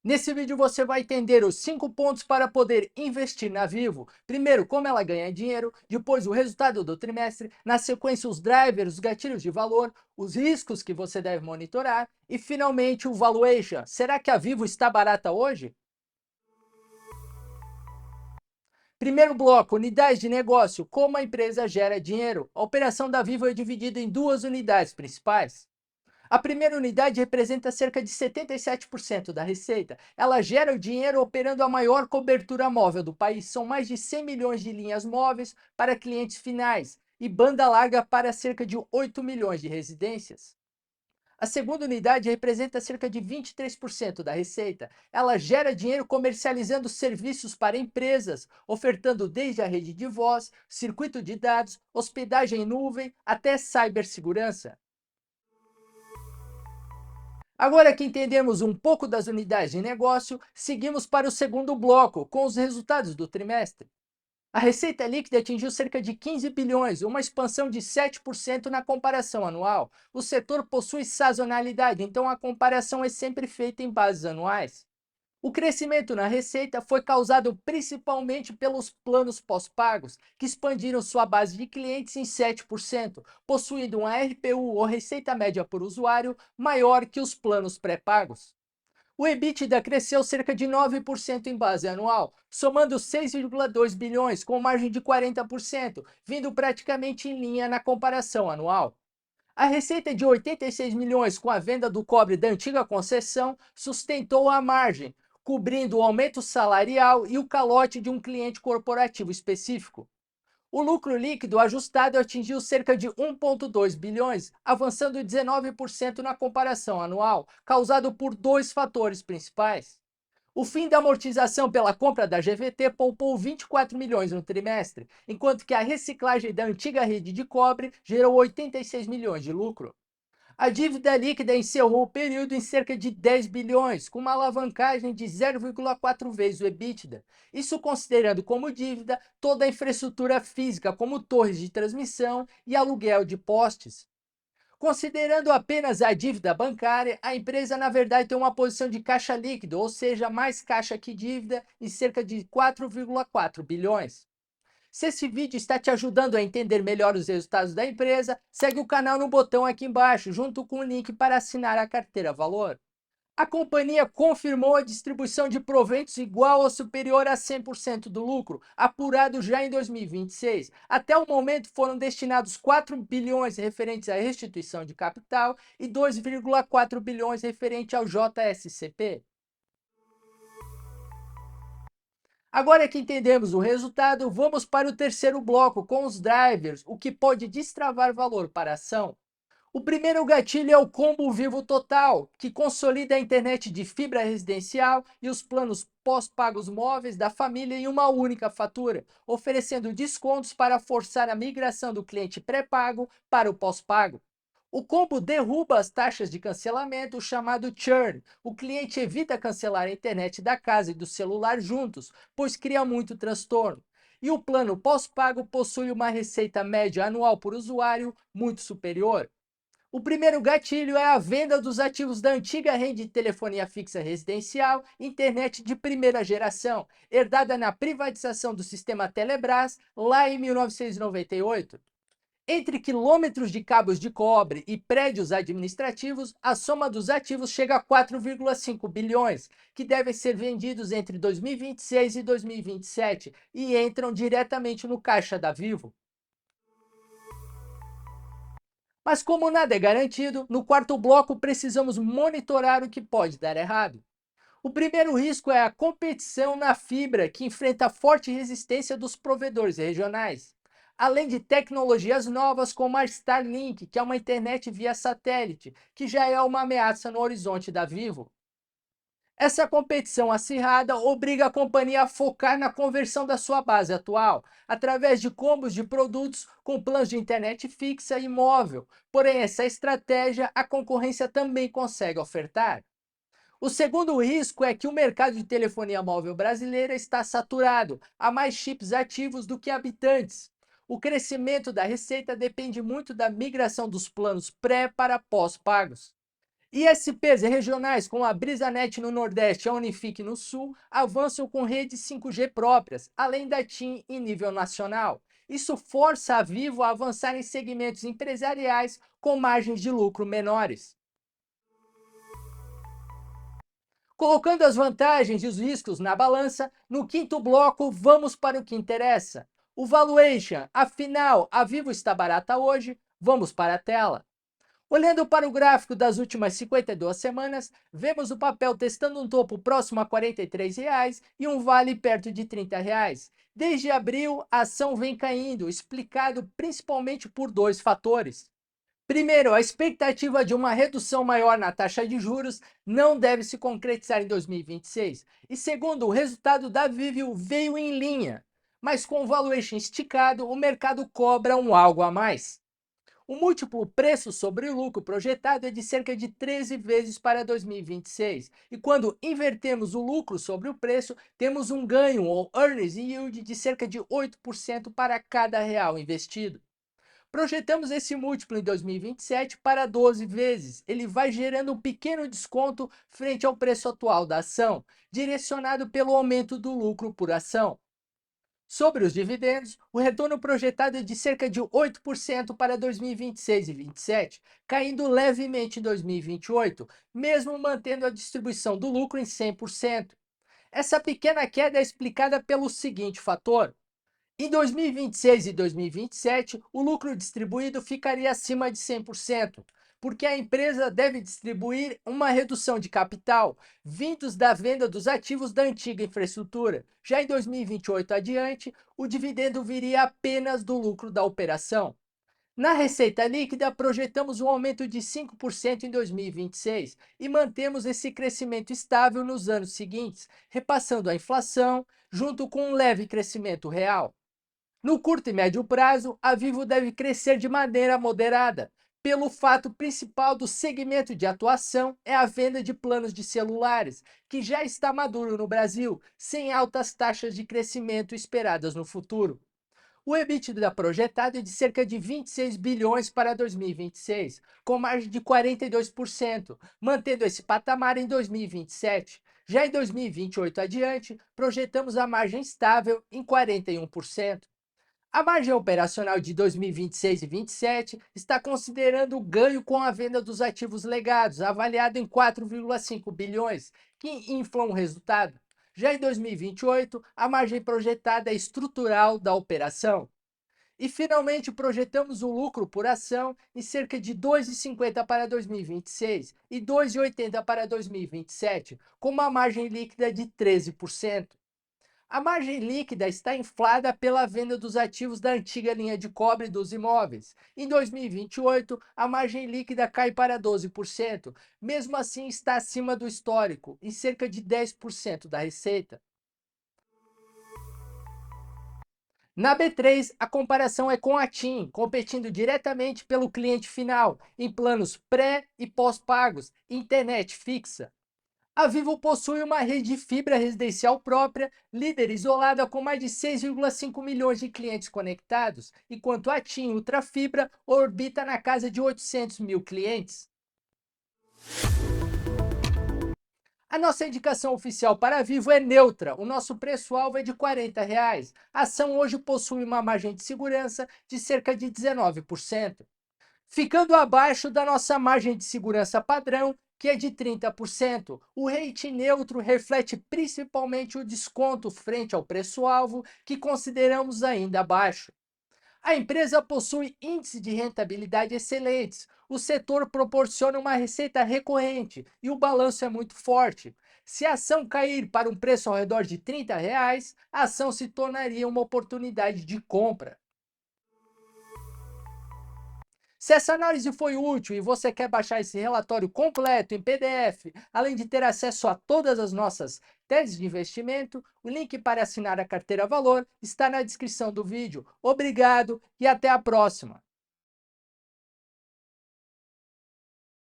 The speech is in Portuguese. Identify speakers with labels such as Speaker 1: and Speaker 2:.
Speaker 1: Nesse vídeo você vai entender os 5 pontos para poder investir na Vivo. Primeiro, como ela ganha dinheiro, depois o resultado do trimestre, na sequência os drivers, os gatilhos de valor, os riscos que você deve monitorar e finalmente o valuation. Será que a Vivo está barata hoje? Primeiro bloco, unidades de negócio, como a empresa gera dinheiro. A operação da Vivo é dividida em duas unidades principais. A primeira unidade representa cerca de 77% da receita. Ela gera o dinheiro operando a maior cobertura móvel do país. São mais de 100 milhões de linhas móveis para clientes finais e banda larga para cerca de 8 milhões de residências. A segunda unidade representa cerca de 23% da receita. Ela gera dinheiro comercializando serviços para empresas, ofertando desde a rede de voz, circuito de dados, hospedagem em nuvem, até cibersegurança. Agora que entendemos um pouco das unidades de negócio, seguimos para o segundo bloco, com os resultados do trimestre. A receita líquida atingiu cerca de 15 bilhões, uma expansão de 7% na comparação anual. O setor possui sazonalidade, então a comparação é sempre feita em bases anuais. O crescimento na receita foi causado principalmente pelos planos pós-pagos, que expandiram sua base de clientes em 7%, possuindo um ARPU ou receita média por usuário maior que os planos pré-pagos. O EBITDA cresceu cerca de 9% em base anual, somando 6,2 bilhões, com margem de 40%, vindo praticamente em linha na comparação anual. A receita de 86 milhões com a venda do cobre da antiga concessão sustentou a margem, cobrindo o aumento salarial e o calote de um cliente corporativo específico. O lucro líquido ajustado atingiu cerca de 1,2 bilhões, avançando 19% na comparação anual, causado por dois fatores principais. O fim da amortização pela compra da GVT poupou 24 milhões no trimestre, enquanto que a reciclagem da antiga rede de cobre gerou 86 milhões de lucro. A dívida líquida encerrou o período em cerca de 10 bilhões, com uma alavancagem de 0,4 vezes o EBITDA. Isso considerando como dívida toda a infraestrutura física, como torres de transmissão e aluguel de postes. Considerando apenas a dívida bancária, a empresa na verdade tem uma posição de caixa líquido, ou seja, mais caixa que dívida, em cerca de 4,4 bilhões. Se esse vídeo está te ajudando a entender melhor os resultados da empresa, segue o canal no botão aqui embaixo, junto com o link para assinar a carteira Valor. A companhia confirmou a distribuição de proventos igual ou superior a 100% do lucro, apurado já em 2026. Até o momento foram destinados 4 bilhões referentes à restituição de capital e 2,4 bilhões referente ao JSCP. Agora que entendemos o resultado, vamos para o terceiro bloco com os drivers, o que pode destravar valor para a ação. O primeiro gatilho é o Combo Vivo Total, que consolida a internet de fibra residencial e os planos pós-pagos móveis da família em uma única fatura, oferecendo descontos para forçar a migração do cliente pré-pago para o pós-pago. O combo derruba as taxas de cancelamento, chamado churn. O cliente evita cancelar a internet da casa e do celular juntos, pois cria muito transtorno. E o plano pós-pago possui uma receita média anual por usuário muito superior. O primeiro gatilho é a venda dos ativos da antiga rede de telefonia fixa residencial, internet de primeira geração, herdada na privatização do sistema Telebrás lá em 1998. Entre quilômetros de cabos de cobre e prédios administrativos, a soma dos ativos chega a 4,5 bilhões, que devem ser vendidos entre 2026 e 2027 e entram diretamente no caixa da Vivo. Mas como nada é garantido, no quarto bloco precisamos monitorar o que pode dar errado. O primeiro risco é a competição na fibra, que enfrenta forte resistência dos provedores regionais, além de tecnologias novas como a Starlink, que é uma internet via satélite, que já é uma ameaça no horizonte da Vivo. Essa competição acirrada obriga a companhia a focar na conversão da sua base atual, através de combos de produtos com planos de internet fixa e móvel. Porém, essa estratégia a concorrência também consegue ofertar. O segundo risco é que o mercado de telefonia móvel brasileira está saturado, há mais chips ativos do que habitantes. O crescimento da receita depende muito da migração dos planos pré para pós-pagos. ISPs regionais como a BrisaNet no Nordeste e a Unifique no Sul avançam com redes 5G próprias, além da TIM em nível nacional. Isso força a Vivo a avançar em segmentos empresariais com margens de lucro menores. Colocando as vantagens e os riscos na balança, no quinto bloco, vamos para o que interessa. O valuation, afinal, a Vivo está barata hoje? Vamos para a tela. Olhando para o gráfico das últimas 52 semanas, vemos o papel testando um topo próximo a R$ 43 e um vale perto de R$ 30. Desde abril, a ação vem caindo, explicado principalmente por dois fatores. Primeiro, a expectativa de uma redução maior na taxa de juros não deve se concretizar em 2026. E segundo, o resultado da Viveo veio em linha, mas com o valuation esticado, o mercado cobra um algo a mais. O múltiplo preço sobre o lucro projetado é de cerca de 13 vezes para 2026. E quando invertemos o lucro sobre o preço, temos um ganho ou earnings yield de cerca de 8% para cada real investido. Projetamos esse múltiplo em 2027 para 12 vezes. Ele vai gerando um pequeno desconto frente ao preço atual da ação, direcionado pelo aumento do lucro por ação. Sobre os dividendos, o retorno projetado é de cerca de 8% para 2026 e 2027, caindo levemente em 2028, mesmo mantendo a distribuição do lucro em 100%. Essa pequena queda é explicada pelo seguinte fator: em 2026 e 2027, o lucro distribuído ficaria acima de 100%, porque a empresa deve distribuir uma redução de capital vindos da venda dos ativos da antiga infraestrutura. Já em 2028 adiante, o dividendo viria apenas do lucro da operação. Na receita líquida, projetamos um aumento de 5% em 2026 e mantemos esse crescimento estável nos anos seguintes, repassando a inflação junto com um leve crescimento real. No curto e médio prazo, a Vivo deve crescer de maneira moderada, pelo fato principal do segmento de atuação é a venda de planos de celulares, que já está maduro no Brasil, sem altas taxas de crescimento esperadas no futuro. O EBITDA projetado é de cerca de 26 bilhões para 2026, com margem de 42%, mantendo esse patamar em 2027. Já em 2028 adiante, projetamos a margem estável em 41%. A margem operacional de 2026 e 2027 está considerando o ganho com a venda dos ativos legados, avaliado em 4,5 bilhões, que inflam o resultado. Já em 2028, a margem projetada é estrutural da operação. E finalmente projetamos o lucro por ação em cerca de R$ 2,50 para 2026 e R$ 2,80 para 2027, com uma margem líquida de 13%. A margem líquida está inflada pela venda dos ativos da antiga linha de cobre dos imóveis. Em 2028, a margem líquida cai para 12%. Mesmo assim, está acima do histórico, em cerca de 10% da receita. Na B3, a comparação é com a TIM, competindo diretamente pelo cliente final, em planos pré e pós-pagos, internet fixa. A Vivo possui uma rede de fibra residencial própria, líder isolada com mais de 6,5 milhões de clientes conectados, enquanto a TIM Ultrafibra orbita na casa de 800 mil clientes. A nossa indicação oficial para a Vivo é neutra, o nosso preço-alvo é de R$ 40. A ação hoje possui uma margem de segurança de cerca de 19%. Ficando abaixo da nossa margem de segurança padrão, que é de 30%. O rating neutro reflete principalmente o desconto frente ao preço-alvo, que consideramos ainda baixo. A empresa possui índices de rentabilidade excelentes, o setor proporciona uma receita recorrente e o balanço é muito forte. Se a ação cair para um preço ao redor de R$ 30, a ação se tornaria uma oportunidade de compra. Se essa análise foi útil e você quer baixar esse relatório completo em PDF, além de ter acesso a todas as nossas teses de investimento, o link para assinar a carteira Valor está na descrição do vídeo. Obrigado e até a próxima!